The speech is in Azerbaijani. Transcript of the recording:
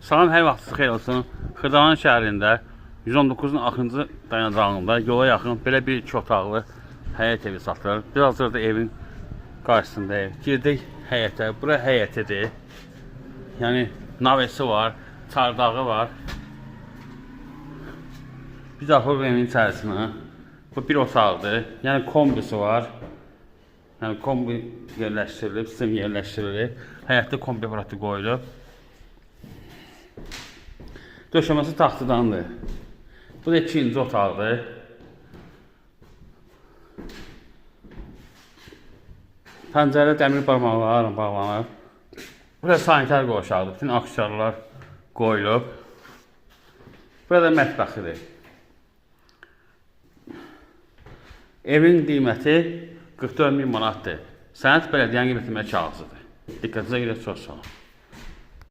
Salam, hər vaxtınız xeyir olsun. Xırdalan şəhərində 119-un axıncı dayanacağında yola yaxın belə bir 2 otaqlı həyət evi satılır. Biz hazırda evin qarşısındayıq. Girdik həyətə. Bura həyətidir. Yəni navesi var, çardağı var. Biz axırıq evin içərisinə. Bu bir otaqdır. Yəni kombisi var. Yəni kombi yerləşdirilib, sistem yerləşdirilib. Həyətdə kombi aparatı qoyulub. Döşəməsi taxtadandır. Bu da ikinci otaqdır. Pəncərə dəmir barmaqlarla bağlanıb. Burası sanitar qovşaqdır. Bütün aksesuarlar qoyulub. Burada mətbəxidir. Evin qiyməti 44.000 manatdır. Sənəd bələdiyyənin qiyməti kağızıdır. Diqqətinizə görə çox sağ olun.